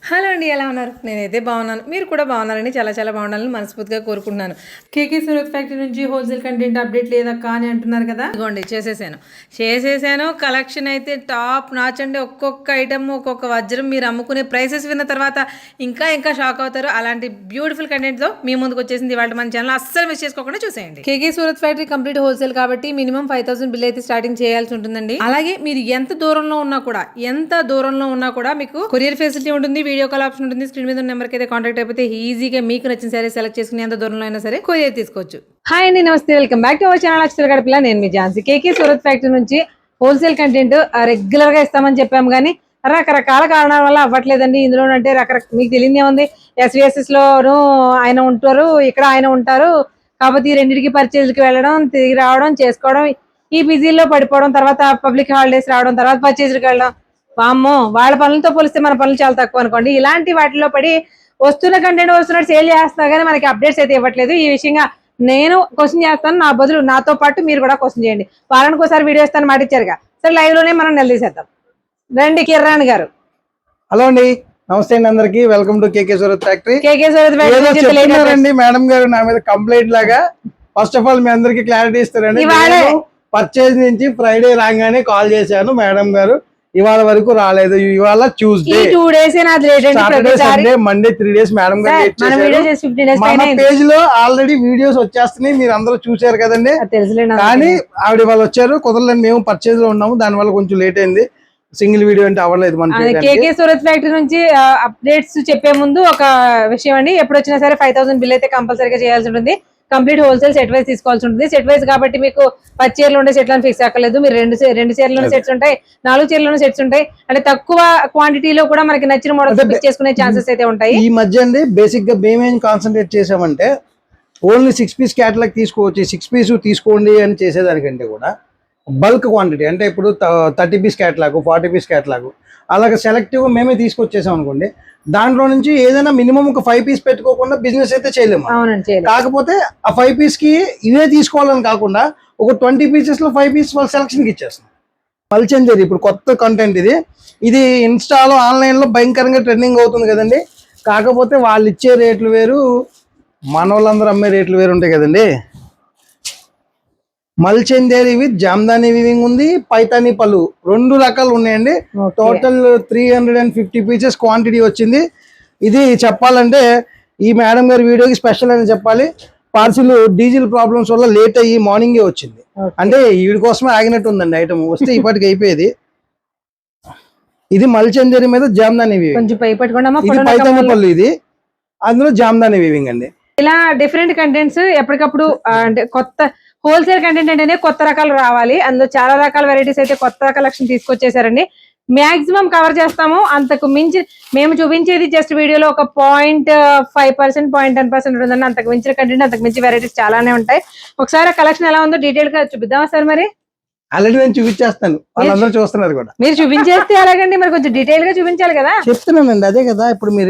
Hello అండి, ఎలా ఉన్నారు? నేనైతే బాగున్నాను, మీరు కూడా బాగున్నారని చాలా చాలా బాగుండాలని మనస్ఫూర్తిగా కోరుకుంటున్నాను. కేకే సూరత్ ఫ్యాక్టరీ నుంచి హోల్సేల్ కంటెంట్ అప్డేట్ లేదక్కా అని అంటున్నారు కదా. ఇదిగోండి చేసేసాను. కలెక్షన్ అయితే టాప్ నాచ్ అండి. ఒక్కొక్క ఐటమ్ ఒక్కొక్క వజ్రం మీరు అమ్ముకునే ప్రైసెస్ విన్న తర్వాత ఇంకా షాక్ అవుతారు. అలాంటి బ్యూటిఫుల్ కంటెంట్తో మీ ముందుకు వచ్చేసింది ఇవాళ మన ఛానల్. అస్సలు మిస్ చేసుకోకుండా చూసేయండి. కేకే సూరత్ ఫ్యాక్టరీ కంప్లీట్ హోల్సేల్ కాబట్టి మినిమం 5,000 బిల్ అయితే స్టార్టింగ్ చేయాల్సి ఉంటుందండి. అలాగే మీరు ఎంత దూరంలో ఉన్నా కూడా మీకు కొరియర్ ఫెసిలిటీ ఉంటుంది, వీడియో కాల్ ఆప్షన్ ఉంటుంది. స్క్రీన్ మీద ఉన్న నెంబర్కి అయితే కాంటాక్ట్ అయిపోతే ఈజీగా మీకు నచ్చిన సారీ సెలెక్ట్ చేసుకుని ఎంత దూరంలో అయినా సరే కొరియర్ తీసుకోవచ్చు. హాయ్ అండి, నమస్తే, welcome back to our channel Akshara Gadapala. నేను మీ ఝాన్సీ. కేకే సూరత్ ఫ్యాక్టరీ నుంచి హోల్సేల్ కంటెంట్ రెగ్యులర్ గా ఇస్తామని చెప్పాము, కానీ రకరకాల కారణాల వల్ల అవ్వట్లేదండి. ఇందులో అంటే మీకు తెలియదు ఏముంది, SVSS లోను ఆయన ఉంటారు, ఇక్కడ ఆయన ఉంటారు. కాకపోతే ఈ రెండింటికి పర్చేజ్కి వెళ్ళడం, తిరిగి రావడం, చేసుకోవడం, ఈ బిజీలో పడిపోవడం, తర్వాత పబ్లిక్ హాలిడేస్ రావడం, తర్వాత పర్చేజ్కి వెళ్ళడం. వామ్మో, వాళ్ళ పనులతో పోలిస్తే మన పనులు చాలా తక్కువ అనుకోండి. ఇలాంటి వాటిలో పడి వస్తున్న కంటెంట్ వస్తున్నట్టు సేల్ చేస్తున్నా కానీ మనకి అప్డేట్స్ అయితే ఇవ్వట్లేదు. ఈ విషయంగా నేను క్వశ్చన్ చేస్తాను, నా బదులు నాతో పాటు మీరు కూడా క్వశ్చన్ చేయండి. వారానికి ఒకసారి వీడియో ఇస్తాను మాట ఇచ్చారుగా. సరే, లైవ్ లోనే మనం నిలదీసేద్దాం. రండి కిరణ్ గారు. హలో అండి, నమస్తే అండి అందరికి. Welcome to KK Surat factory. KK Surat factory madam గారు నా మీద కంప్లైంట్ లాగా. ఫస్ట్ ఆఫ్ ఆల్ మీ అందరికి క్లారిటీ ఇస్తారండి. పర్చేజ్ నుంచి ఫ్రైడే రాగానే కాల్ చేశాను, మేడం గారు ఇవాళ వరకు రాలేదు. ఇవాళ Tuesday, 2 days Sunday, Monday 3 days madam గారు. మన పేజ్ లో ఆల్రెడీ వీడియోస్ వచ్చేస్తున్నాయి, మీరు అందరూ చూసారు కదండి. కానీ ఆవిడ వాళ్ళు వచ్చారు, కుదరలేదు, మేము పర్చేజ్ లో ఉన్నాము, దాని వల్ల కొంచెం లేట్ అయింది. సింగిల్ వీడియో అంటే అవ్వలేదు. మన కేకే సూరత్ ఫ్యాక్టరీ నుంచి అప్డేట్స్ చెప్పే ముందు ఒక విషయం అండి. ఎప్పుడు వచ్చినా సరే 5,000 బిల్ అయితే కంపల్సరీగా చేయాల్సి ఉంటుంది. కంప్లీట్ హోల్సేల్ సెట్ వైజ్ తీసుకోవాల్సి ఉంటుంది. సెట్ వైజ్ కాబట్టి మీకు 10 చీరలు ఉండే సెట్లు అని ఫిక్స్ అక్కర్లేదు. మీరు రెండు చీరలోనే సెట్స్ ఉంటాయి, 4 చీరలోనే సెట్స్ ఉంటాయి. అంటే తక్కువ క్వాంటిటీలో కూడా మనకి నచ్చిన మోడల్స్ ఫిక్స్ చేసుకునే ఛాన్సెస్ అయితే ఉంటాయి. ఈ మధ్య అండి బేసిక్ గా మేమేం కాన్సన్ట్రేట్ చేసామంటే ఓన్లీ 6 piece క్యాటలాగ్ తీసుకోవచ్చు, 6 piece తీసుకోండి అని చేసేదానికంటే కూడా బల్క్ క్వాంటిటీ, అంటే ఇప్పుడు 30 piece క్యాటలాగ్, 40 piece క్యాటలాగ్ అలాగే సెలెక్టివ్ మేమే తీసుకొచ్చేసాం అనుకోండి. దాంట్లో నుంచి ఏదైనా మినిమం ఒక 5 piece పెట్టుకోకుండా బిజినెస్ అయితే చేయలేము. కాకపోతే ఆ 5 piece కి ఇవే తీసుకోవాలని కాకుండా ఒక 20 pieces లో 5 pieces వాళ్ళ సెలక్షన్ కి ఇచ్చేస్తాం. పల్చంజరి ఇప్పుడు కొత్త కంటెంట్ ఇది ఇన్స్టాలో, ఆన్లైన్ లో భయంకరంగా ట్రెండింగ్ అవుతుంది కదండి. కాకపోతే వాళ్ళు ఇచ్చే రేట్లు వేరు, మన వాళ్ళందరూ అమ్మే రేట్లు వేరు ఉంటాయి కదండి. మల్చందేరి విత్ జామ్దాని వీవింగ్ ఉంది, పైతాని పళ్ళు, 2 రకాలు ఉన్నాయండి. టోటల్ 350 pieces క్వాంటిటీ వచ్చింది. ఇది చెప్పాలంటే ఈ మేడం గారి వీడియోకి స్పెషల్ అని చెప్పాలి. పార్సిల్ డీజిల్ ప్రాబ్లమ్స్ వల్ల లేట్ అయ్యి మార్నింగే వచ్చింది. అంటే వీడి కోసమే ఆగినట్టు ఉందండి. ఐటమ్ వస్తే ఇప్పటికి అయిపోయేది. ఇది మల్చందేరి మీద జామ్దాని వీవింగ్, ఇది పైతాని పళ్ళు, ఇది అందులో జామ్దాని వీవింగ్ అండి. ఇలా డిఫరెంట్ కంటెంట్స్ ఎప్పటికప్పుడు, అంటే కొత్త హోల్సేల్ కంటెంట్ అంటేనే కొత్త రకాలు రావాలి. అందులో చాలా రకాల వెరైటీస్ అయితే కొత్త కలెక్షన్ తీసుకొచ్చేసారండి. మాక్సిమం కవర్ చేస్తాము. అంతకు మించి మేము చూపించేది జస్ట్ వీడియోలో ఒక 0.5%, 0.10% ఉంటుందండి. అంతకు మించిన కంటెంట్, అంతకు మించి వెరైటీస్ చాలానే ఉంటాయి. ఒకసారి ఆ కలెక్షన్ ఎలా ఉందో డీటెయిల్ గా చూపిద్దామా సార్? మరి ఆల్రెడీ నేను చూపించేస్తాను, వాళ్ళందరూ చూస్తున్నారు కూడా. మీరు చూపించేస్తే అలాగండి, మరి కొంచెం డీటెయిల్ గా చూపించాలి కదా. చెప్తున్నానండి, అదే కదా. ఇప్పుడు మీరు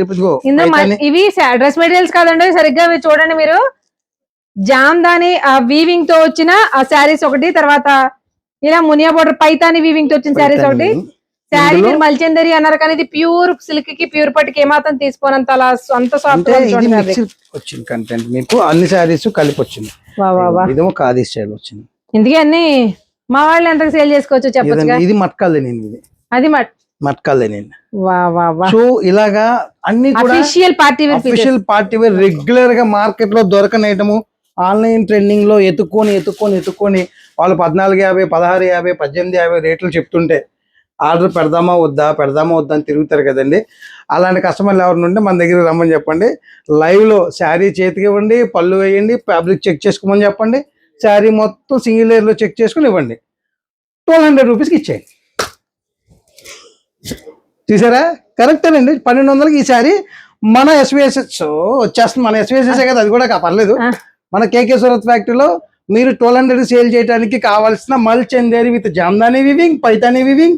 ఇవి డ్రెస్ మెటీరియల్స్ కాదండి, సరిగ్గా చూడండి మీరు. జామ్దాని వీవింగ్ తో వచ్చిన ఆ శారీస్ ఒకటి, తర్వాత ఇలా మునియా బోర్డర్ పైతాని వీవింగ్ తో వచ్చిన శారీస్ ఒకటి. శారీ మీరు మల్చందరి అన్నారు కానీ ఇది ప్యూర్ సిల్క్ కి, ప్యూర్ పట్టుకి ఏమాత్రం తీసుకోనంత అలా అంత సాఫ్ట్ వచ్చింది కంటెంట్. మీకు అన్ని శారీస్ కలిపి వచ్చింది. ఇదేమో ఖాదీ స్టైల్ వచ్చింది. ఇందుకే అన్ని మా వాళ్ళు ఎంత సేల్ చేసుకోవచ్చు చెప్పచ్చు. ఇది మట్కాలే, నేను ఇది అది మట్కాలే నేను. సో ఇలాగా అన్ని అఫీషియల్ పార్టీ వేర్ రెగ్యులర్ గా మార్కెట్ లో దొరకని ఐటము ఆన్లైన్ ట్రెండింగ్ లో ఎత్తుక్కొని వాళ్ళు 1450, 1650, 1850 రేట్లు చెప్తుంటే ఆర్డర్ పెడదామా వద్దా అని తిరుగుతారు కదండి. అలాంటి కస్టమర్లు ఎవరిని ఉంటే మన దగ్గర రమ్మని చెప్పండి. లైవ్ లో శారీ చేతికి ఇవ్వండి, పళ్ళు వేయండి, ఫ్యాబ్రిక్ చెక్ చేసుకోమని చెప్పండి. శారీ మొత్తం సింగిల్ లేయర్ లో చెక్ చేసుకుని ఇవ్వండి. 1200 రూపీస్కి ఇచ్చేయండి. చూసారా, కరెక్టేనండి. 1200కి ఈ శారీ మన SVSS వచ్చేస్తుంది. మన SVSS కదా, అది కూడా పర్లేదు. మన కేకే సూరత్ ఫ్యాక్టరీలో మీరు 1200 సేల్ చేయడానికి కావాల్సిన Malchanderi with Jamdani weaving, Paithani weaving,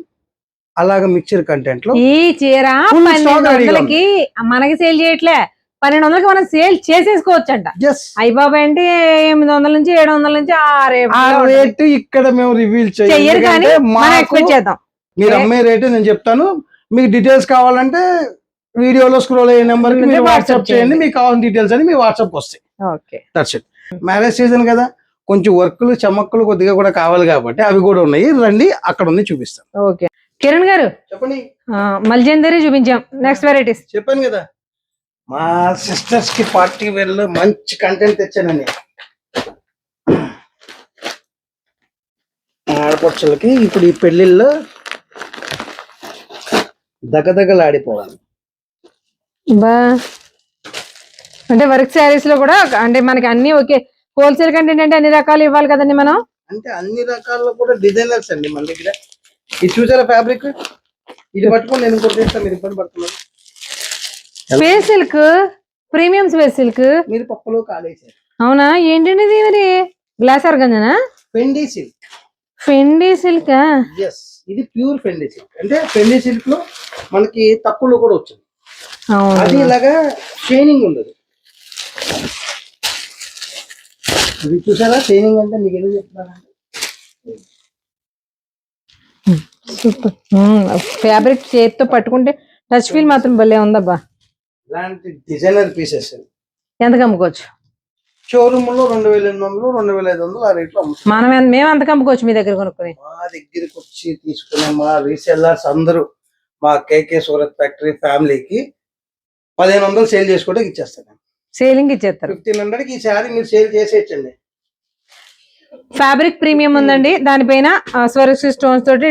అలాగే మిక్చర్ కంటెంట్ లో ఈ చీర 1200కి మనకి సేల్ చేయట్లే, 1200కి మనం సేల్ చేసేసుకోవచ్చు అంట. అయ్యి బాబాయ్ అంటే 800 నుంచి 700 నుంచి ఆ రేటు ఇక్కడ మేము రివీల్ చేయాలి. చేద్దాం. మీరు అమ్మే రేటు నేను చెప్తాను. మీకు డీటెయిల్స్ కావాలంటే వీడియోలో స్క్రోల్ అయ్యే నెంబర్ కి మీరు WhatsApp వాట్సాప్ చేయండి, మీకు కావాల్సిన డీటెయిల్స్ అని మీ వాట్సాప్ వస్తాయి. Okay. That's it. Marriage season కదా, కొంచెం వర్క్లు చమక్కులు కొద్దిగా కూడా కావాలి కాబట్టి అవి కూడా ఉన్నాయి. రండి, అక్కడ ఉన్నాయి చూపిస్తాను. ఓకే కిరణ్ గారు, చెప్పండి. మల్జందరి చూపించాం, నెక్స్ట్ వెరైటీస్ చెప్పాను కదా, మా సిస్టర్స్ కి పార్టీ వేర్ లో మంచి కంటెంట్ తెచ్చానండి. ఆడపడుచులకి ఇప్పుడు ఈ పెళ్లిళ్ళలో దగదగలాడిపోవాలి. బా అంటే వర్క్ శారీస్ లో కూడా అంటే మనకి అన్ని ఓకే, హోల్సేల్ కంటెంట్ అంటే అన్ని రకాలు ఇవ్వాలి కదండి మనం. అంటే అన్ని రకాల్లో కూడా డిజైనర్స్ అండి మన దగ్గర. ఇది చూసారా ఫ్యాబ్రిక్, ఇది పట్టుకొని నేను ఇంకోటి చేస్తాను, మీరు ఇబ్బంది పడుతున్నారు. Space silk, premium space silk. మీరు పప్పులో కాలేసారు. అవునా, ఏంటండి ఇది మరి? గ్లాస్ ఆర్గంజనా? ఫెండీ సిల్క్. ఫెండీ సిల్క్. ఎస్, ఇది ప్యూర్ ఫెండీ సిల్క్. అంటే ఫెండీ సిల్క్ లో మనకి తక్కువలో కూడా వచ్చింది. అది ఇలాగా షైనింగ్ ఉండదు. ఇది చూసారా షైనింగ్ అంటే మీకు ఎందుకు చెప్తున్నానంటే, సూపర్. ఫ్యాబ్రిక్ చేతితో పట్టుకుంటే టచ్ ఫీల్ మాత్రం భలే ఉందబ్బా. ఇలాంటి డిజైనర్ పీసెస్ ఎంత అమ్ముకోవచ్చు? షోరూమ్ లో 2800, 2500 ఆ రేట్లో అమ్ముతాం. మేము అంతకు అమ్ముకోవచ్చు మీ దగ్గర కొనుక్కొని? మా దగ్గరికి వచ్చి తీసుకునే మా రీసెల్లర్స్ అందరూ మా కేకే సూరత్ ఫ్యాక్టరీ ఫ్యామిలీకి 1500 సేల్ చేసుకోవడానికి ఇచ్చేస్తాను. సేలింగ్ ఇచ్చేస్తారు. 1500కి ఈ శారీ మీరు సేల్ చేసేయచ్చండి. ఫ్యాబ్రిక్ ప్రీమియం ఉందండి, దానిపైన స్వరక్షి స్టోన్స్ తోటి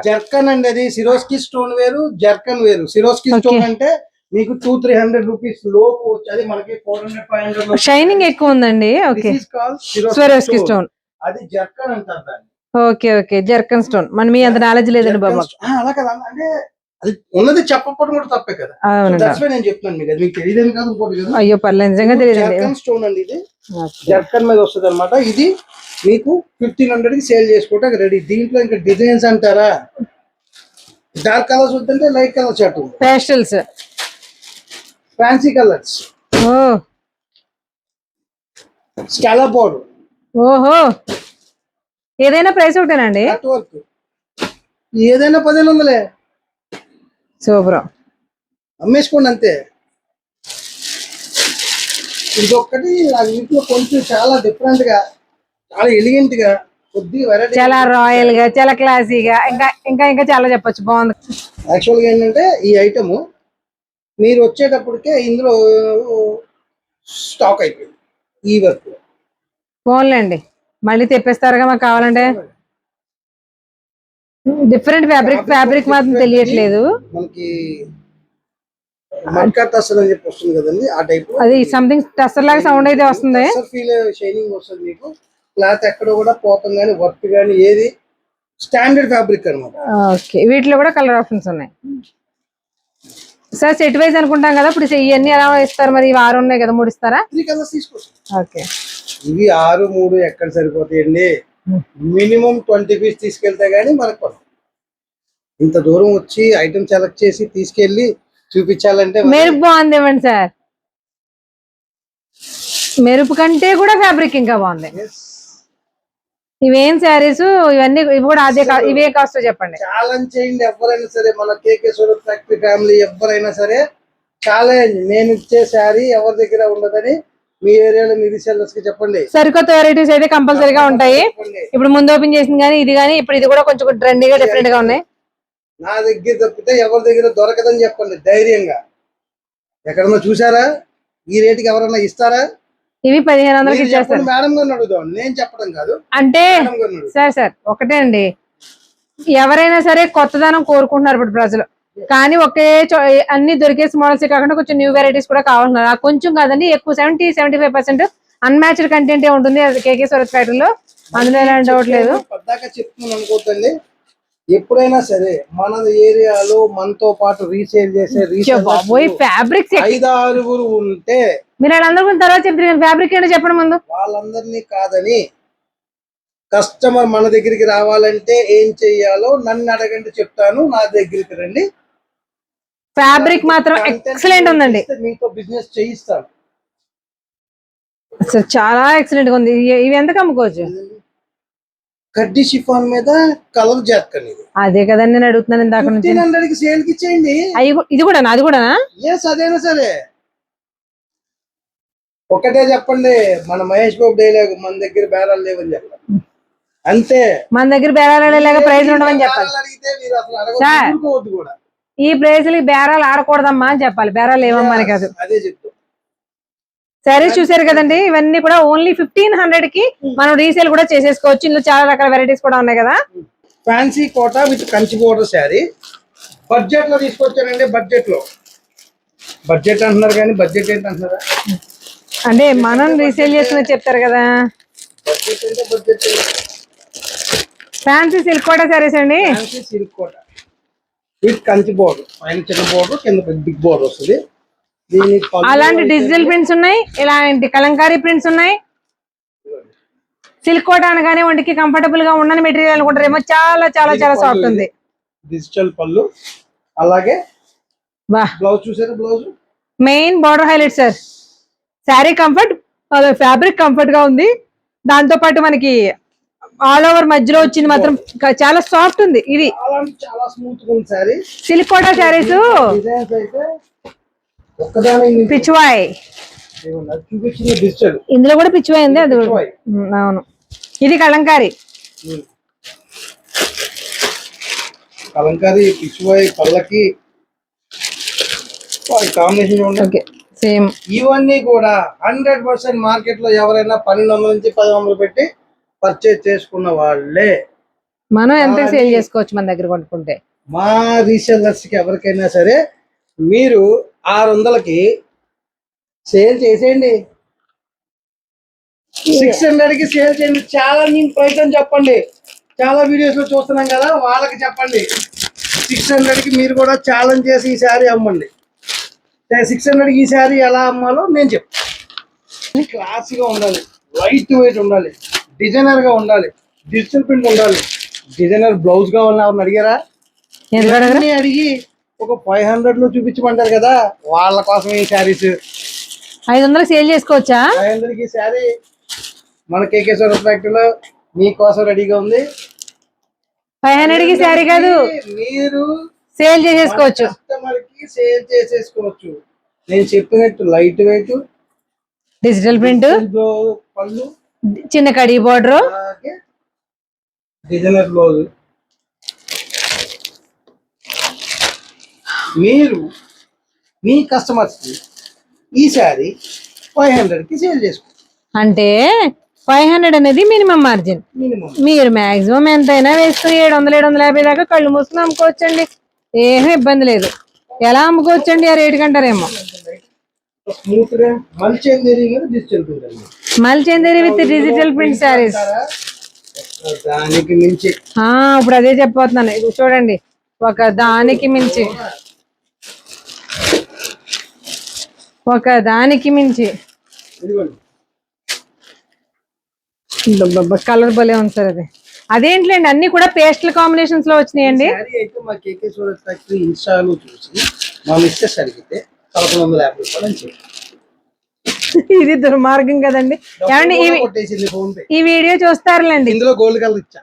జర్కన్ అండి. అది సిరోస్కి స్టోన్ వేరు, జర్కన్ వేరు. సిరోస్కి స్టోన్ అంటే మీకు 200-300 రూపీస్ లోపు వచ్చి మనకి 400-500 షైనింగ్ ఎక్కువ ఉందండి. Okay, Swarovski stone. అది జర్కన్ అంటారు దాన్ని. Okay okay, zircon stone. మన మీ అంత నాలెడ్జ్ లేదండి బాబా. అలా కదా, అంటే అది ఉన్నది చెప్పకపోవడం కూడా తప్పే కదా. నేను చెప్తున్నాను మీకు, అది మీకు తెలియదని కాదు ఇంకోటి కదా. అయ్యో పర్లేదు, నిజంగా తెలియదు. జర్కన్ స్టోన్ అండి ఇది, జర్కన్ మీద వస్తుంది అనమాట. ఇది మీకు 1500కి సేల్ చేసుకుంటే రెడీ. దీంట్లో ఇంకా డిజైన్స్ అంటారా, డార్క్ కలర్స్ వద్దంటే లైట్ కలర్ షర్ట్ ఉంది, పేస్టల్స్, ఫ్యాన్సీ కలర్స్, ఓ స్కాలప్ బోర్డర్. ఓహో, ఏదైనా ప్రైస్ ఒకటేనండి? వర్క్ ఏదైనా 1500. సూపర్, అమ్మేసుకోండి అంతే. ఇదొక్కటి నా ఇంట్లో కొంచెం చాలా డిఫరెంట్ గా, చాలా ఎలిగెంట్ గా, కొద్దిగా వెరైటీ, చాలా రాయల్ గా, చాలా క్లాసీగా, ఇంకా ఇంకా ఇంకా చాలా చెప్పొచ్చు. బాగుంది. యాక్చువల్గా ఏంటంటే ఈ ఐటమ్ మీరు వచ్చేటప్పటికే ఇందులో స్టాక్ అయిపోయింది ఈ వర్క్. పోన్లేండి, మళ్ళీ తెప్పిస్తారుగా మాకు కావాలంటే. డిఫరెంట్ ఫ్యాబ్రిక్ మాత్రం తెలియట్లేదు మనకి. మడ్కా టస్సర్ అని చెప్పి వస్తుంది కదండి, ఆ టైప్. అది సంథింగ్ టస్సర్ లాగా సౌండ్ అయితే వస్తుంది. ఫీల్ షైనింగ్ వస్తుంది మీకు. క్లాత్ ఎక్కడ కూడా పోతం కానీ వర్క్ కానీ ఏది స్టాండర్డ్ ఫ్యాబ్రిక్ అనమాట. ఓకే, వీటిలో కూడా కలర్ ఆప్షన్స్ ఉన్నాయి సార్. సెట్ వైజ్ అనుకుంటాం కదా, ఇప్పుడు ఇవన్నీ ఎలా ఇస్తారు మరి? 6 ఉన్నాయి కదా, 3 ఇస్తారా? 3 కలర్స్ తీసుకోవచ్చు. ఓకే, ఇవి 6, 3 ఎక్కడ సరిపోతాయండి? మినిమం 20 పీస్ తీసుకెళ్తే గానీ మనకు ఇంత దూరం వచ్చి ఐటమ్ సెలెక్ట్ చేసి తీసుకెళ్లి చూపించాలంటే. మెరుపు బాగుంది ఇవ్వండి సార్. మెరుపు కంటే కూడా ఫ్యాబ్రిక్ ఇంకా బాగుంది. ఇవేం శారీస్ ఇవన్నీ, ఇవి కూడా అదే, ఇవే కాస్ట్ చెప్పండి. ఛాలెంజ్ చేయండి ఎవరైనా సరే, మన కేకే సూరత్ ఫ్యాక్టరీ ఫ్యామిలీ ఎవరైనా సరే ఛాలెంజ్. నేను ఇచ్చే శారీ ఎవరి దగ్గర ఉండదని మీ ఏరియాలో మీ రీసెల్లర్స్ కి చెప్పండి. సరికొత్త వెరైటీస్ అయితే కంపల్సరీగా ఉంటాయి. ఇప్పుడు ముందు ఓపెన్ చేసింది కానీ ఇది కానీ, ఇప్పుడు ఇది కూడా కొంచెం ట్రెండీగా డిఫరెంట్ గా ఉన్నాయి. నా దగ్గర తప్పితే ఎవరి దగ్గర దొరకదని చెప్పండి ధైర్యంగా. ఎక్కడన్నా చూసారా ఈ రేటుకి ఎవరన్నా ఇస్తారా? ఇవి 1500కి ఇచ్చేస్తారు. మేడం గారిని అడుగుదాం, నేను చెప్పడం కాదు. అంటే సార్ ఒకటే అండి, ఎవరైనా సరే కొత్తదనం కోరుకుంటున్నారు ఇప్పుడు ప్రజలు. కానీ ఒకే అన్ని దొరికేసి మోడల్స్ కాకుండా కొంచెం న్యూ వెరైటీస్ కూడా కావాలన్నారు. కొంచెం కాదండి, ఎక్కువ 70-75% అన్మ్యాచ్డ్ కంటెంట్ ఉంటుంది అది కేకే సూరత్ ఫ్యాక్టరీలో. అందులో ఎలాంటి డౌట్ లేదు. పద్దాక చెప్తున్నాను అనుకోవద్దండి. ఎప్పుడైనా సరే మన ఏరియాలో మనతో పాటు రీసేల్ చేసే ఫ్యాబ్రిక్స్ 5-6 ఉంటే, మీరు వాళ్ళందరూ తర్వాత చెప్తారు ఫ్యాబ్రిక్ ఏంటో చెప్పండి ముందు. వాళ్ళందరినీ కాదని, కస్టమర్ మన దగ్గరికి రావాలంటే ఏం చెయ్యాలో నన్ను అడగండి, చెప్తాను. నా దగ్గరికి రండి, ఫ్యాబ్రిక్ మాత్రం ఎక్సలెంట్ ఉందండి. మీతో బిజినెస్ చేయిస్తాను. చాలా ఎక్సలెంట్ గా ఉంది. ఇవి ఎంతకు అమ్ముకోవచ్చు? కడ్డీ షిఫాన్ మీద కలర్ జార్కన్ ఇది అదే కదండి నేను అడుగుతున్నాను ఇందాక నుంచి 1500 కి సేల్ కి ఇచ్చేయండి. ఇది కూడా అది కూడా ఎస్ అదేనా సరే ఒకటే చెప్పండి, మన మహేష్ బాబు డైలాగ్, మన దగ్గర బేరాలు లేవని చెప్పండి అంతే. మన దగ్గర బేరాలు ప్రైజ్ ఉండవని చెప్పాలి. బేరాలు అడిగితే మీరు అసలు అడగకూడదు కూడా. ఈ ప్రైజ్లకి బేరాలు ఆడకూడదమ్మా అని చెప్పాలి, బేరాలు లేవమ్మా అని కాదు. అదే చెప్తాం. సారీస్ చూసారు కదండి, ఇవన్నీ కూడా ఓన్లీ 1500 కి మనం రీసేల్ కూడా చేసేసుకోవచ్చు. ఇందులో చాలా రకాల వెరైటీస్ కూడా ఉన్నాయి కదా. Fancy Kota with Kanchi border sari budget లో తీసుకొచ్చానండి. బడ్జెట్ అంటున్నారు కానీ బడ్జెట్ ఏంటి అంటున్నారా? అంటే మనం రీసేల్ చేసుకుని చెప్తారు కదా. బడ్జెట్ అంటే budget. Fancy silk Kota saris అండి. Fancy silk Kota with Kanchi border, పైన చిన్న బోర్డర్ కింద బిగ్ బోర్డర్ వస్తుంది. అలాంటి డిజిటల్ ప్రింట్స్ ఉన్నాయి, ఇలాంటి కలంకారీ ప్రింట్స్ ఉన్నాయి. సిల్క్ కోట అనగానే ఒంటికి కంఫర్టబుల్ గా ఉండని మెటీరియల్ అనుకుంటారేమో, చాలా చాలా చాలా సాఫ్ట్ ఉంది. డిజిటల్ పళ్ళు, అలాగే వా బ్లౌజ్ చూసారా? Blouse main border highlight sir. Sari comfort, fabric comfort గా ఉంది. దాంతో పాటు మనకి ఆల్ ఓవర్ మధ్యలో వచ్చింది మాత్రం చాలా సాఫ్ట్ ఉంది. ఇది చాలా స్మూత్ గా ఉంది శారీ. సిల్క్ కోట శారీస్ డిజైన్స్ అయితే ఒక్కదాని పిచ్వాయ్ చూపించింది డిజిటల్, ఇందులో కూడా పిచ్వాయ్ ఉంది. అది అవును, ఇది కలంకారీ. కలంకారీ పిచ్వాయ్ పళ్ళకి కాంబినేషన్ చూడండి. సేమ్ ఇవన్నీ కూడా 100% మార్కెట్ లో ఎవరైనా 1200 నుంచి 1000 పెట్టి పర్చేజ్ చేసుకున్న వాళ్ళే. మనం ఎంత సేల్ చేసుకోవచ్చు మన దగ్గర కొనుక్కుంటే. మా రీసెల్లర్స్ కి ఎవరికైనా సరే మీరు 600కి సేల్ చేసేయండి, 600కి సేల్ చేయండి. ఛాలెంజింగ్ ప్రైస్ అని చెప్పండి. చాలా వీడియోస్ లో చూస్తున్నాం కదా, వాళ్ళకి చెప్పండి 600కి మీరు కూడా ఛాలెంజ్ చేసి ఈ శారీ అమ్మండి. 600కి ఈ శారీ ఎలా అమ్మాలో నేను చెప్తాను. క్లాసీగా ఉండాలి, లైట్ వెయిట్ ఉండాలి, డిజైనర్ గా ఉండాలి, డిజిటల్ ప్రింట్ ఉండాలి. డిజైనర్ బ్లౌజ్ కావాలని ఎవరిని అడిగారా? అడిగి ఒక 500 లో చూపించమంటారు కదా, వాళ్ళ కోసం ఈ శారీస్ 500 సేల్ చేసుకోవచ్చా? 500కి శారీ మన కేకేశ్వర ఫ్యాక్టరీలో మీకోసం రెడీగా ఉంది. 500కి శారీ కాదు, మీరు సేల్ చేసేసుకోవచ్చు, కస్టమర్ కి సేల్ చేసేసుకోవచ్చు. నేను చెప్పినట్టు లైట్ వెయిట్, డిజిటల్ ప్రింట్, పళ్ళు, చిన్న కడి బోర్డర్, డిజైనర్ బ్లౌజ్. మీరు మీ కస్టమర్స్ కి ఈ శారీ 500కి సేల్ చేసుకోండి. అంటే 500 అనేది మినిమం మార్జిన్. మీరు మాక్సిమం ఎంతైనా వేసుకుని 700 750 దాకా కళ్ళు మూసుకుని అమ్ముకోవచ్చండి, ఏమీ ఇబ్బంది లేదు. ఎలా అమ్ముకోవచ్చండి ఆ రేటు కంటారేమో. Malchanderi with digital print saris దానికి మించి ఇప్పుడు అదే చెప్పబోతున్నాను. ఇది చూడండి, ఒక దానికి మించి కలర్ భలే ఉంది సార్. అదేంట్లేండి, అన్ని కూడా పేస్టల్ కాంబినేషన్స్ లో వచ్చినాయండి. మా కేకేశ్వర ఫ్యాక్టరీ ఇన్స్టాలో చూసి మా మిస్సెస్ అడిగితే 1150 రూపాయలు అని చెప్పి. ఇది దుర్మార్గం కదండి. ఏమండి ఈ వీడియో చూస్తారులేండి, ఇందులో గోల్డ్ కలర్ ఇచ్చా,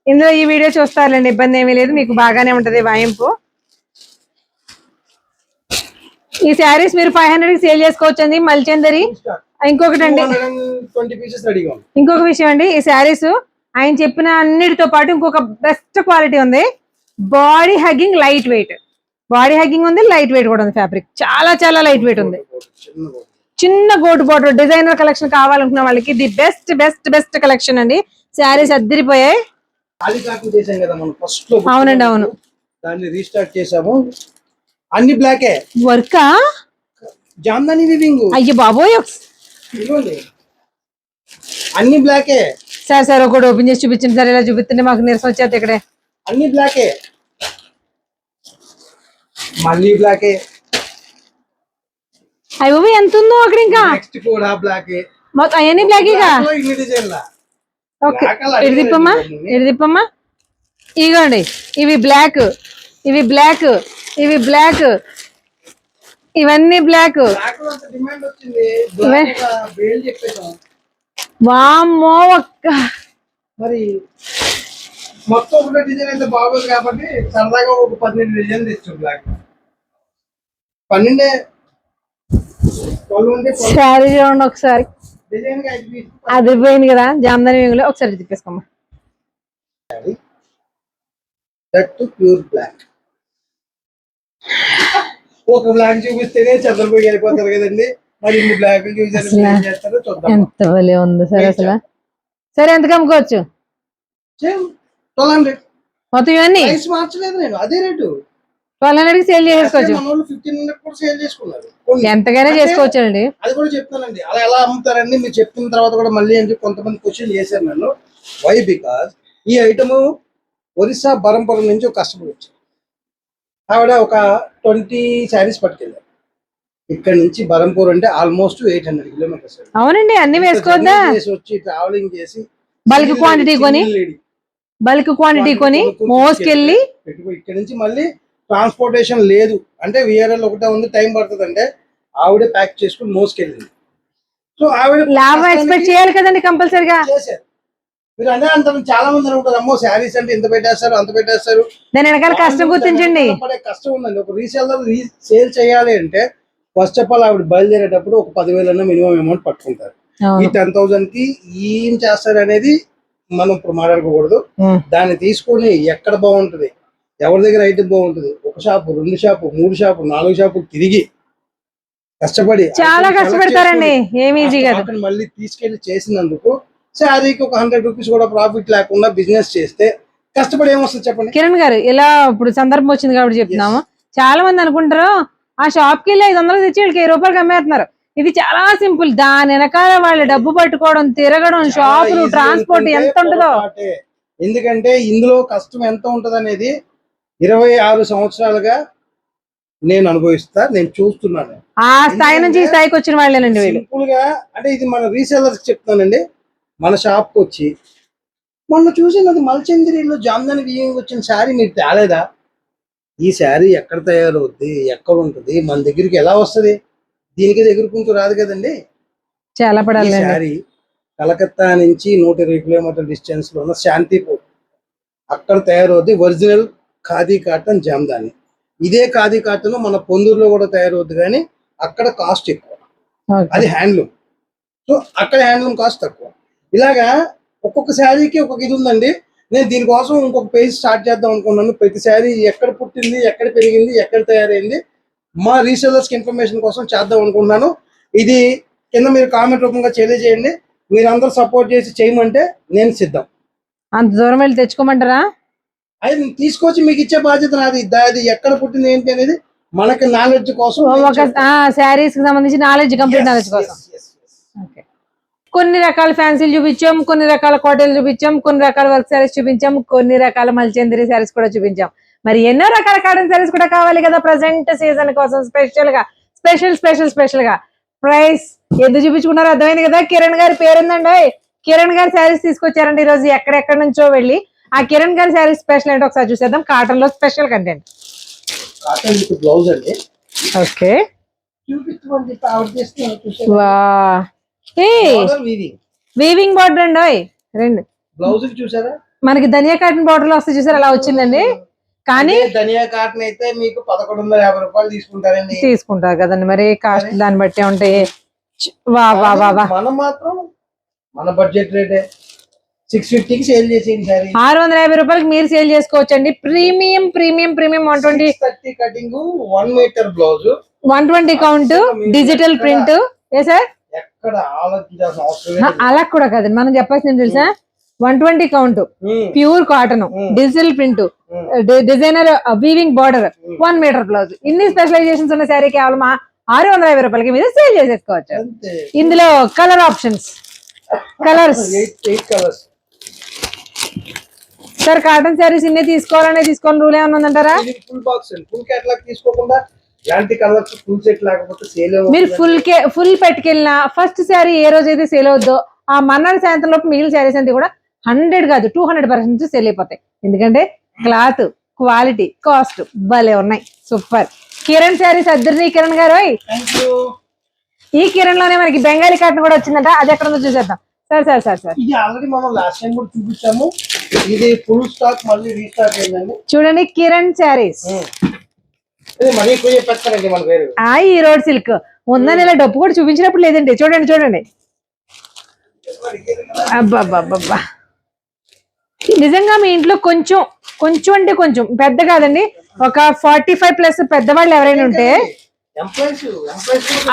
ఇందులో ఈ వీడియో చూస్తారులేండి, ఇబ్బంది ఏమీ లేదు, మీకు బాగానే ఉంటది వాయింపు. ఈ శారీస్ మీరు 500కి సేల్ చేసుకోవచ్చు అండి. మల్చేందరి ఇంకొకటి అండి, ఇంకొక విషయం అండి, ఈ శారీస్ ఆయన చెప్పిన అన్నిటితో పాటు ఇంకొక బెస్ట్ క్వాలిటీ ఉంది. Body hugging light weight, body hugging ఉంది, లైట్ వెయిట్ కూడా ఉంది. ఫ్యాబ్రిక్ చాలా చాలా లైట్ వెయిట్ ఉంది. చిన్న గోటు బార్డర్ డిజైనర్ కలెక్షన్ కావాలనుకున్న వాళ్ళకి the best best best collection అండి. శారీస్ అద్దరిపోయాయి. అవునండి, అవును, దాన్ని రీస్టార్ట్ చేసాము. అన్ని బ్లాకే వర్కా, జామ్దాని వీవింగ్. అయ్యో బాబోయ్, అన్ని బ్లాకే సార్ ఒకటి ఓపెన్ చేసి చూపించండి సార్. ఇలా చూపిస్తుంటే మాకు నీరసం వచ్చేది. ఇక్కడే అన్ని బ్లాకే, మళ్ళీ బ్లాకే. అయ్యో ఎంత ఉందో అక్కడ, ఇంకా నెక్స్ట్ కూడా బ్లాకే, మొత్తం అవన్నీ బ్లాకేగా. ఇన్ని డిజైన్ల. ఓకే, ఇటు తిప్పమ్మా, ఇగోండి, ఇవి బ్లాక్, ఇవి బ్లాక్, ఇవి బ్లాక్, ఇవన్నీ బ్లాక్. డిమాండ్ వచ్చింది. వామ్మో, మరి మొత్తం ఒకటే డిజైన్ అయితే బాగోదు కాబట్టి సరదాగా ఒక 12 డిజైన్ తెచ్చు బ్లాక్ 12 12 ఉంటే శారీ చూడండి ఒకసారి, డిజైన్ కి 5 పీస్ అది పోయింది కదా జామదాని వేగులో. ఒకసారి తిప్పేసుకోమ్మా. That to pure black. ఒక బ్లాక్ చూపిస్తేనే చంద్రబాబు వెళ్ళిపోతారు కదండి, మరి ఇన్ని బ్లాక్ చూసి ఏం చేస్తారో చూద్దాం. ఎంత భలే ఉంది సార్ అసలు. సరే ఎంతకు అమ్ముకోవచ్చు? 1200 మొత్తం ఇవన్నీ ప్రైస్ మార్చలేదు నేను, అదే రేటు. 1200కి సేల్ చేసుకోవచ్చు. మన వాళ్ళు 1500 కూడా సేల్ చేసుకున్నారు. కొన్ని ఎంతకైనా చేసుకోవచ్చు అండి. అది కూడా చెప్తానండి, అలా ఎలా అమ్ముతారండి మీరు చెప్పిన తర్వాత కూడా మళ్ళీ అని చెప్పి కొంతమంది క్వశ్చన్ చేశారు నన్ను. వై? బికాస్ ఈ ఐటమ్ ఒరిస్సా బరంపురం నుంచి ఒక కస్టమర్ వచ్చారు. ఆవిడ ఒక 20 శారీస్ పట్టుకెళ్ళారు. ఇక్కడ నుంచి బరంపూర్ అంటే ఆల్మోస్ట్ 800 కిలోమీటర్స్. అవునండి, అన్ని వేసుకోవద్దా? వచ్చి ట్రావెలింగ్ చేసి బల్క్ క్వాంటిటీ కొని మోసుకెళ్ళి ఇక్కడ నుంచి మళ్ళీ ట్రాన్స్పోర్టేషన్ లేదు అంటే VRL ఒకటే ఉంది, టైం పడుతుంది అంటే ఆవిడే ప్యాక్ చేసుకుని మోసుకెళ్ళింది. సో ఆవిడ లాభం ఎక్స్పెక్ట్ చేయాలి కదండి కంపల్సరిగా. చేశారు. మీరు అదే అంటారు, చాలా మంది అనుకుంటారు అమ్మో శారీస్ అంటే ఇంత పెట్టేస్తారు అంత పెట్టేస్తారు. దాని వెనకాల కష్టం గుర్తించండి. కష్టం ఉందండి. ఒక రీసేలర్ సేల్ చేయాలి అంటే ఫస్ట్ ఆఫ్ ఆల్ ఆవిడ బయలుదేరేటప్పుడు ఒక 10,000 మినిమం అమౌంట్ పట్టుకుంటారు. ఈ 10,000 కి ఏం చేస్తారు అనేది మనం ఇప్పుడు మాట్లాడుకోకూడదు. దాన్ని తీసుకొని ఎక్కడ బాగుంటది, ఎవరి దగ్గర ఐటమ్ బాగుంటది, ఒక షాపు 2 షాపు 3 షాపు 4 షాపు తిరిగి కష్టపడి చాలా కష్టపడతారండి, ఏమి ఈజీ కాదు. మళ్ళీ తీసుకెళ్లి చేసినందుకు శారీకి ఒక 100 రూపీస్ కూడా ప్రాఫిట్ లేకుండా బిజినెస్ చేస్తే కష్టపడి ఏమొస్తుంది చెప్పండి. కిరణ్ గారు, ఇలా ఇప్పుడు సందర్భం వచ్చింది కాబట్టి చెప్తున్నాము. చాలా మంది అనుకుంటారు ఆ షాప్ కి వెళ్ళి 500 తెచ్చి వీళ్ళకి 1000 రూపాయలకి అమ్మేస్తున్నారు. ఇది చాలా సింపుల్. దాని వెనకాల వాళ్ళు డబ్బు పట్టుకోవడం, తిరగడం, షాపులు, ట్రాన్స్పోర్ట్ ఎంత ఉంటుందో. ఎందుకంటే ఇందులో కష్టం ఎంత ఉంటది అనేది 26 సంవత్సరాలుగా నేను అనుభవిస్తా, నేను చూస్తున్నాను. ఆ స్థాయి నుంచి ఈ స్థాయికి వచ్చిన వాళ్ళేనండి వీళ్ళు. సింపుల్ గా అంటే ఇది మన రీసేలర్స్ చెప్తానండి. మన షాప్ కి వచ్చి మొన్న చూసినది మల్చంద్రిలో జామ్దాని బియ్యం వచ్చిన శారీ మీరు తేలేదా? ఈ శారీ ఎక్కడ తయారవుద్ది, ఎక్కడ ఉంటుంది, మన దగ్గరికి ఎలా వస్తుంది? దీనికి ఎగురుకుంటూ రాదు కదండి. చాలా పడాలి. శారీ కలకత్తా నుంచి 120 కిలోమీటర్ డిస్టెన్స్ లో ఉన్న శాంతిపూర్, అక్కడ తయారవుద్ది ఒరిజినల్ ఖాదీ కాటన్ జామ్దాని. ఇదే ఖాదీ కాటన్ మన పొందూరులో కూడా తయారవుద్ది, కానీ అక్కడ కాస్ట్ ఎక్కువ, అది హ్యాండ్లూమ్. సో అక్కడ హ్యాండ్లూమ్ కాస్ట్ తక్కువ. ఇలాగా ఒక్కొక్క శారీకి ఒక్కొక్క ఇది ఉందండి. నేను దీనికోసం ఇంకొక పేజ్ స్టార్ట్ చేద్దాం అనుకున్నాను. ప్రతి శారీ ఎక్కడ పుట్టింది, ఎక్కడ పెరిగింది, ఎక్కడ తయారైంది, మా రీసెలర్స్ కి ఇన్ఫర్మేషన్ కోసం చేద్దాం అనుకుంటున్నాను. ఇది కింద మీరు కామెంట్ రూపంగా తెలియజేయండి. మీరు అందరూ సపోర్ట్ చేసి చేయమంటే నేను సిద్ధం. అంత దూరం వెళ్ళి తెచ్చుకోమంటారా? అది తీసుకొచ్చి మీకు ఇచ్చే బాధ్యత నాది. అది ఎక్కడ పుట్టింది ఏంటి అనేది మనకి నాలెడ్జ్ కోసం, ఒక శారీస్ కి సంబంధించి నాలెడ్జ్, కంప్లీట్ నాలెడ్జ్ కోసం. కొన్ని రకాల ఫ్యాన్సీలు చూపించాం, కొన్ని రకాల కాటన్లు చూపించాం, కొన్ని రకాల వర్క్ శారీస్ చూపించాం, కొన్ని రకాల మల్చంద్రి శారీస్ కూడా చూపించాం. మరి ఎన్నో రకాల కాటన్ శారీస్ కూడా కావాలి కదా ప్రజెంట్ సీజన్ కోసం. స్పెషల్ గా ప్రైస్ ఎందుకు చూపించుకున్నారో అర్థమైంది కదా. కిరణ్ గారి పేరుందండి. కిరణ్ గారి శారీస్ తీసుకొచ్చారండి ఈ రోజు ఎక్కడెక్కడ నుంచో వెళ్ళి. ఆ కిరణ్ గారి శారీస్ స్పెషల్ ఏంటో ఒకసారి చూసేద్దాం. కాటన్ లో స్పెషల్ కంటెంట్. బ్లౌజ్ అండి. ఓకే, వీవింగ్ బార్డర్ అండి. రెండు బ్లౌజ్ చూసారా, మనకి ధనియా కాటన్ బార్డర్ లో వస్తే చూసారు అలా వచ్చిందండి. కానీ ధనియా కాటన్ అయితే మీకు 1150 రూపాయలు తీసుకుంటారండి. తీసుకుంటారు కదండి, మరి కాస్ట్ దాన్ని బట్టి ఉంటాయి. మనం మాత్రం మన బడ్జెట్ రేటే 650కి సేల్ చేసేయండి సార్. 650 రూపాయలకి మీరు సేల్ చేసుకోవచ్చు అండి. Premium 120 cutting 1 metre blouse 120 count digital print. ఏ సార్ ఎక్కడ ఆలోచించాల్సిన అవసరం లేదు. అలా కూడా కదండి, మనం చెప్పాల్సింది తెలుసా, 120 count pure cotton digital print designer weaving border 1 metre blouse. ఇన్ని స్పెషలైజేషన్స్ ఉన్న శారీ కేవలం 650 రూపాయలకి మీరు సేల్ చేసేసుకోవచ్చు. ఇందులో colour options, colours 8 colours. Sir cotton saris ఇన్ని తీసుకోవాలని రూల్ ఏమన్నా ఉందంటారా? ఫుల్ బాక్స్ అండి, ఫుల్ కేటలాగ్ తీసుకోకుండా ఇలాంటి కలర్స్ ఫుల్ సెట్ లేకపోతే సేల్. మీరు ఫుల్ పెట్టుకెళ్ళిన ఫస్ట్ శారీ ఏ రోజు అయితే సేల్ అవుద్దో ఆ మన్నాడు సాయంత్రం లోపు మిగిలిన శారీస్ అంతా కూడా 100 కాదు 200% సేల్ అయిపోతాయి. ఎందుకంటే క్లాత్, క్వాలిటీ, కాస్ట్ భలే ఉన్నాయి. సూపర్. కిరణ్ శారీస్ అద్దరిని కిరణ్ గారు. ఈ కిరణ్ లోనే మనకి బెంగాలీ కాటన్ కూడా వచ్చిందంట. అది ఎక్కడ ఉందో చూసేద్దాం. సార్ సార్ సార్ సార్ ఇది ఆల్రెడీ మనం లాస్ట్ టైం కూడా చూపించాము. ఇది ఫుల్ స్టాక్ మళ్ళీ రీస్టాక్ అయిందండి. చూడండి కిరణ్ శారీస్. ఇది మరీ ఎక్కువ చెప్పేస్తారండి మన పేరు. ఈ రోడ్ సిల్క్ ఉందని ఇలా డబ్బు కూడా చూపించినప్పుడు లేదండి. చూడండి చూడండి, అబ్బా నిజంగా మీ ఇంట్లో కొంచెం కొంచెం అంటే కొంచెం పెద్ద కాదండి, ఒక 45+ పెద్దవాళ్ళు ఎవరైనా ఉంటే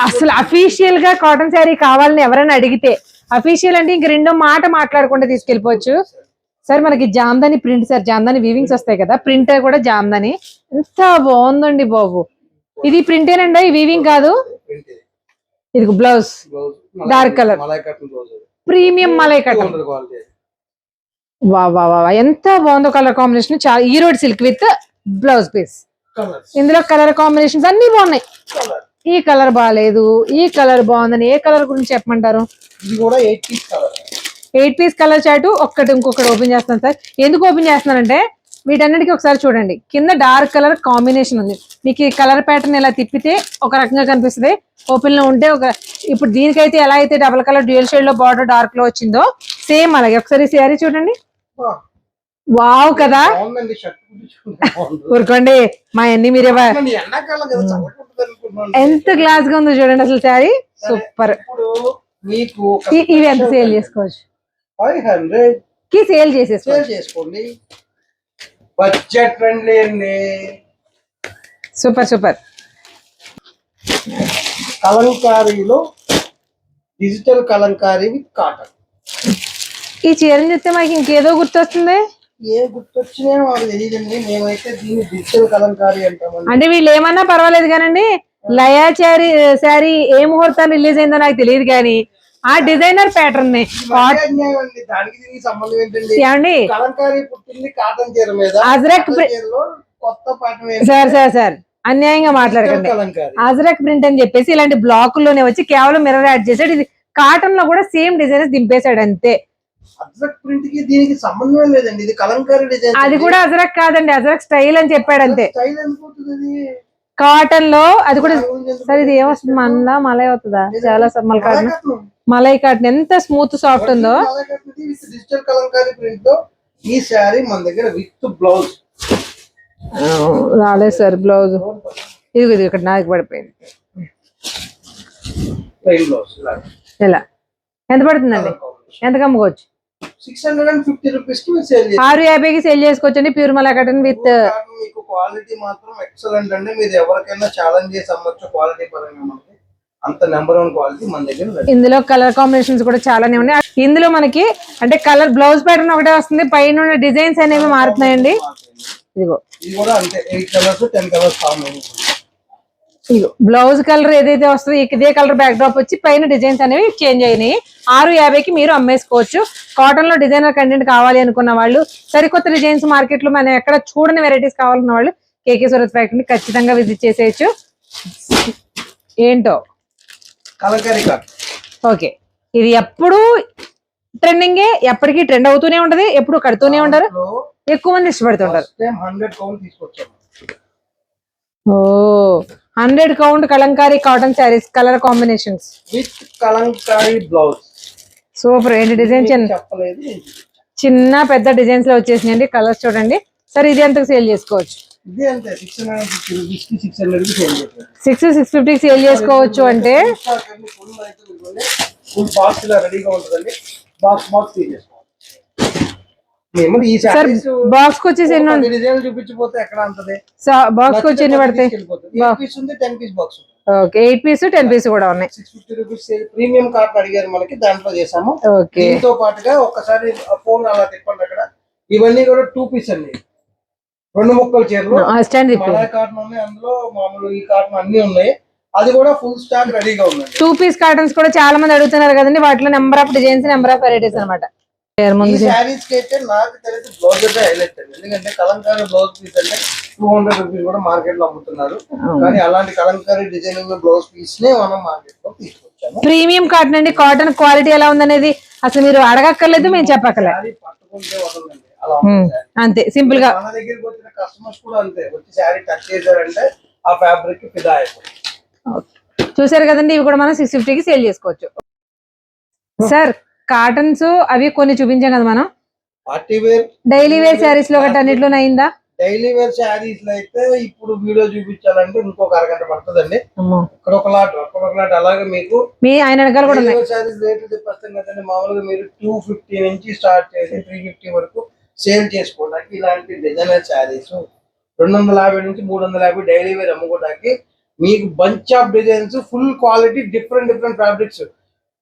అసలు అఫీషియల్ గా కాటన్ శారీ కావాలని ఎవరైనా అడిగితే, అఫీషియల్ అంటే ఇంక రెండో మాట మాట్లాడకుండా తీసుకెళ్ళిపోవచ్చు. సార్ మనకి జామ్దాని ప్రింట్, సార్ జామ్దాని వీవింగ్స్ వస్తాయి కదా, ప్రింట్ కూడా జామ్దాని. ఎంత బాగుందండి బాబు. ఇది ప్రింటేనండి, ఈ వీవింగ్ కాదు. ఇది బ్లౌజ్ డార్క్ కలర్ ప్రీమియం మలై కట్. వా వా వా ఎంత బాగుందో కలర్ కాంబినేషన్. చాలా ఈ రోడ్ సిల్క్ విత్ బ్లౌజ్ పీస్. ఇందులో కలర్ కాంబినేషన్స్ అన్ని బాగున్నాయి. ఈ కలర్ బాగాలేదు, ఈ కలర్ బాగుందని ఏ కలర్ గురించి చెప్పమంటారు? ఇది కూడా 8 పీస్ కలర్ చార్ట్. ఒక్కటి ఇంకొకటి ఓపెన్ చేస్తాను సార్. ఎందుకు ఓపెన్ చేస్తున్నానంటే వీటన్నిటికీ ఒకసారి చూడండి, కింద డార్క్ కలర్ కాంబినేషన్ ఉంది. మీకు ఈ కలర్ ప్యాటర్న్ ఇలా తిప్పితే ఒక రకంగా కనిపిస్తుంది, ఓపెన్ లో ఉంటే ఒక. ఇప్పుడు దీనికైతే ఎలా అయితే డబల్ కలర్ డ్యూయల్ షేడ్ లో బార్డర్ డార్క్ లో వచ్చిందో సేమ్ అలాగే. ఒకసారి శారీ చూడండి, వావ్ కదా. ఊరుకోండి మా అన్ని మీరే. ఎంత క్లాస్ గా ఉందో చూడండి అసలు శారీ, సూపర్. ఇవి ఎంత సేల్ చేసుకోవచ్చు? 500 కి సేల్ చేసేసుకోండి. బడ్జెట్ ఫ్రెండ్లీ అండి. Super super. కలంకారీలో డిజిటల్ కలంకారీ విత్ కాటన్. ఈ చీరని చూస్తే మాకు ఇంకేదో గుర్తొస్తుంది. ఏ గుర్తొచ్చినా మాకు తెలియదండి. మేమైతే దీన్ని డిజిటల్ కలంకారీ అంటామండి. అంటే వీళ్ళు ఏమన్నా పర్వాలేదు కానండి, లయా శారీ ఏ ముహూర్తాన్ని రిలీజ్ అయిందో నాకు తెలియదు కానీ ఆ డిజైనర్ ప్యాటర్న్ ని దానికి దీనికి సంబంధం ఏంటండి? ఏమండి కలంకారీ పుట్టింది కాటన్ చీర మీద. అజ్రక్ కొత్త పాటం. సార్ సార్ సార్ అన్యాయంగా మాట్లాడకండి. అజ్రక్ ప్రింట్ అని చెప్పేసి ఇలాంటి బ్లాకుల్లోనే వచ్చి కేవలం మిర్రర్ యాడ్ చేసాడు. ఇది కాటన్ లో కూడా సేమ్ డిజైన్ దింపేశాడు అంతే. అజ్రక్ ప్రింట్ కి దీనికి సంబంధం లేదండి, ఇది కలంకారీ డిజైన్. అది కూడా అజ్రక్ కాదండి, అజ్రక్ స్టైల్ అని చెప్పాడు అంతే. స్టైల్ అనుకుంటుంది కాటన్ లో. అది కూడా సార్ ఇది ఏమొస్తుంది, మళ్ళా మలై అవుతుందా? చాలా మలై కాటన్ ఎంత స్మూత్ సాఫ్ట్ ఉందో. డిజిటల్ కలంకారీ ప్రింట్ లో ఈ శారీ మన దగ్గర విత్ బ్లౌజ్ రాలేదు సార్. బ్లౌజ్ ఇది ఇక్కడ నాకు పడిపోయింది. ఇలా ఎంత పడుతుందండి? ఎంత కమ్ముకోవచ్చు? 650 రూపీస్ కి సేల్ 650కి సేల్ చేసుకోవచ్చండి. Pure malai cotton with. మీకు క్వాలిటీ మాత్రం ఎక్సలెంట్ అండి. మీరు ఎవరికైనా ఛాలెంజ్ చేసి అమ్మొచ్చు క్వాలిటీ పరంగా. మనకి అంత నెంబర్ 1 క్వాలిటీ మన దగ్గర. ఇందులో కలర్ కాంబినేషన్స్ కూడా చాలానే ఉన్నాయి. ఇందులో మనకి అంటే కలర్ బ్లౌజ్ ప్యాటర్న్ ఒకటే వస్తుంది, పైన డిజైన్స్ అనేవి మారుతున్నాయండి. ఇదిగో ఇది కూడా అంతే, 8 కలర్స్ 10 కలర్స్ కాంబినేషన్. ఇదిగో బ్లౌజ్ కలర్ ఏదైతే వస్తుందో ఇదే కలర్ బ్యాక్ డ్రాప్ వచ్చి పైన డిజైన్స్ అనేవి చేంజ్ అయినాయి. 650కి మీరు అమ్మేసుకోవచ్చు. కాటన్ లో డిజైనర్ కంటెంట్ కావాలి అనుకున్న వాళ్ళు, సరికొత్త డిజైన్స్ మార్కెట్ లో మనం ఎక్కడ చూడని వెరైటీస్ కావాలన్న వాళ్ళు కేకే సూరత్ ఫ్యాక్టరీని ఖచ్చితంగా విజిట్ చేసేయచ్చు. ఏంటో కలంకారీ కాటన్. ఓకే, ఇది ఎప్పుడు ట్రెండింగే, ఎప్పటికీ ట్రెండ్ అవుతూనే ఉంటది, ఎప్పుడు కడుతూనే ఉంటారు, ఎక్కువ మంది ఇష్టపడుతుంటారు. 100 కౌంట్ తీసుకొచ్చాము. 100 count Kalamkari cotton saris, colour combinations with Kalamkari blouse. Super. ఏంటి డిజైన్ చెప్పలేదు, చిన్న పెద్ద డిజైన్స్ లో వచ్చేసినాయండి. కలర్స్ చూడండి సార్. ఇది ఎంతకు సేల్ చేసుకోవచ్చు? ఇది అంతే 650 రూపీస్ కి 600 కి సేల్ చేసుకోవచ్చు. 650కి సేల్ చేసుకోవచ్చు అంటే ఫుల్ బాక్స్ ఇలా రెడీగా ఉంటుందండి. బాక్స్ తీసేసుకోవాలి. ఈ సారీస్ బాక్స్ కి వచ్చేసి ఎన్ని డిజైన్లు చూపించిపోతే ఎక్కడ అంతది. బాక్స్ కి వచ్చి ఎన్ని పడతాయి? 8 పీస్ ఉంది, 10 piece box. Okay, 8 piece 10 piece కూడా ఉన్నాయి. 650 రూపీస్ ప్రీమియం కాటన్ అడిగారు మనకి, దాంట్లో చేసాము. ఓకే, దీంతో పాటుగా ఒక్కసారి ఫోన్ అలా తిప్పండి అక్కడ. ఇవన్నీ కూడా 2 పీస్ అండి, 2 ముక్కల చీరలు. మలై కాటన్ ఉన్నాయి, అందులో మామూలు ఈ కాటన్ అన్ని ఉన్నాయి. అది కూడా ఫుల్ స్టాక్ రెడీగా ఉంది. 2 పీస్ కాటన్స్ కూడా చాలా మంది అడుగుతున్నారు కదండి. వాటిలో number of designs, number of varieties అనమాట. ఈ శారీస్ కి అయితే నాకు తెలిసి బ్లౌజ్ అయితే హైలైట్ అండి. ఎందుకంటే కలంకారీ బ్లౌజ్ పీస్ అంటే 200 రూపీస్ కూడా మార్కెట్ లో అమ్ముతున్నారు. కానీ అలాంటి కలంకారీ డిజైనింగ్ బ్లౌజ్ పీస్ నే మనం మార్కెట్ లో తీసుకొచ్చాము. ప్రీమియం కాటన్ అండి. కాటన్ క్వాలిటీ ఎలా ఉందనేది అసలు మీరు అడగక్కర్లేదు, మేము చెప్పక్కర్లేదు. పట్టుకుంటే వదలండి, అలా అంతే సింపుల్ గా. మన దగ్గరికి వచ్చిన కస్టమర్స్ కూడా అంతే, వచ్చి శారీ టచ్ చేశారంటే ఆ ఫ్యాబ్రిక్ ఫిదా అయిపోతుంది. చూసారు కదండి, ఇవి కూడా మనం 650కి సేల్ చేసుకోవచ్చు. సార్ కాటన్స్ అవి కొన్ని చూపించాం కదా మనం. Party wear daily wear saris లో ఒకటి అన్నిట్లో అయిందా? డైలీ వేర్ శారీస్ లో అయితే ఇప్పుడు వీడియో చూపించాలంటే ఇంకొక అరగంట పడుతుందండి. ఇక్కడ ఒక లాట్ అలాగే మీకు మీ ఆయన వెనకాల కూడా ఉన్నాయి. శారీస్ రేట్లు చెప్పేస్తాం కదండి. మామూలుగా మీరు 250 నుంచి స్టార్ట్ చేసి 350 వరకు సేల్ చేసుకోవడానికి ఇలాంటి డిజైనర్ శారీస్ 250 నుంచి 350 డైలీ వేర్ అమ్ముకోవడానికి మీకు bunch of designs, full quality, different fabrics,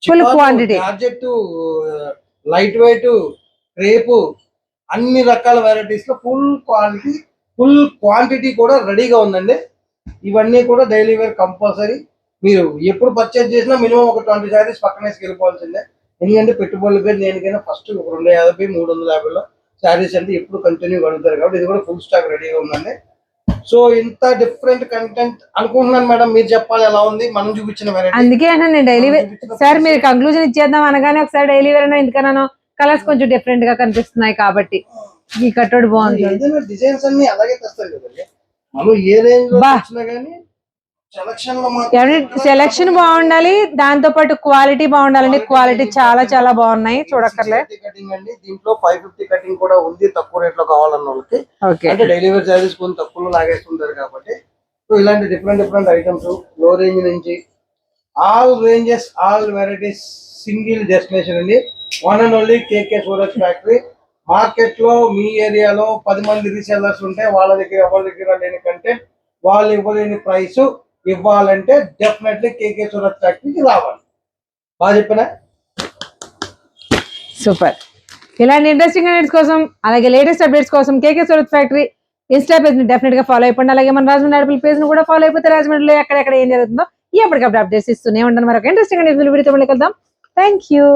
full quantity, georgette, light weight, crepe, అన్ని రకాల వెరైటీస్ లో ఫుల్ క్వాలిటీ, ఫుల్ క్వాంటిటీ కూడా రెడీగా ఉందండి. ఇవన్నీ కూడా డైలీ వేర్ కంపల్సరీ. మీరు ఎప్పుడు పర్చేజ్ చేసినా మినిమం ఒక 20 శారీస్ పక్కనే వెళ్ళిపోవాల్సిందే. ఎందుకంటే పెట్టుబడులపై దేనికైనా ఫస్ట్ 250, 350లో శారీస్ అంటే ఎప్పుడు కంటిన్యూ కడుగుతారు కాబట్టి ఇది కూడా ఫుల్ స్టాక్ రెడీగా ఉందండి. సో ఇంత డిఫరెంట్ కంటెంట్ అనుకుంటున్నాను మేడం, మీరు చెప్పాలి ఎలా ఉంది మనం చూపించిన వెరైటీ. అందుకే అన్నా నేను డైలీ వేర్ సార్ మీరు కంక్లూజన్ ఇచ్చేద్దాం అనగానే ఒకసారి డైలీ వేర్ అయినా ఎందుకన్నాను, కలర్స్ కొంచెం డిఫరెంట్ గా కనిపిస్తున్నాయి కాబట్టి. ఈ కట్టోడు బాగుంది. ఏదైనా డిజైన్స్ అన్ని అలాగే తెస్తారు కదండి మనం ఏ రేంజ్ లో వచ్చినా గానీ సెలక్షన్ లో సెలక్షన్ బాగుండాలి, దాంతో పాటు క్వాలిటీ బాగుండాలండి. క్వాలిటీ చాలా చాలా బాగున్నాయి, చూడక్కర్లే. కటింగ్ అండి, దీంట్లో 550 కటింగ్ కూడా ఉంది తక్కువ రేట్ లో కావాలన్న వాళ్ళకి. అంటే డైలీ వేర్ శారీస్ కొంచెం తక్కువలో లాగేస్తుంటారు కాబట్టి సో ఇలాంటి డిఫరెంట్ ఐటమ్స్ లో రేంజ్ నుంచి all ranges, all varieties, single destination అండి. One and only KK Suraj factory. Market లో మీ ఏరియాలో 10 మంది రీసెల్లర్స్ ఉంటే వాళ్ళ దగ్గర ఎవరి దగ్గర లేని కంటే వాళ్ళు ఇవ్వలేని ప్రైస్ ఇవ్వాలంటే డెఫినెట్లీ కేకే సూరజ్ ఫ్యాక్టరీకి రావాలి. బాగా చెప్పినా? సూపర్. ఇలాంటి ఇంట్రెస్టింగ్ అప్డేట్స్ కోసం, అలాగే లేటెస్ట్ అప్డేట్స్ కోసం కేకే సూరజ్ ఫ్యాక్టరీ ఇన్స్టా పేజ్ ని డెఫినెట్ గా ఫాలో అయిపోండి. అలాగే మన రాజమండ్రి ఆడపిల్ల పేజ్ ని కూడా ఫాలో అయిపోతే రాజమండ్రిలో ఎక్కడెక్కడ ఏం జరుగుతుందో ఎప్పటికప్పుడు అప్డేట్స్ ఇస్తూనే ఉంటాను. మరొక ఇంట్రెస్టింగ్ వీడియోతో మళ్ళీ కలుద్దాం. Thank you.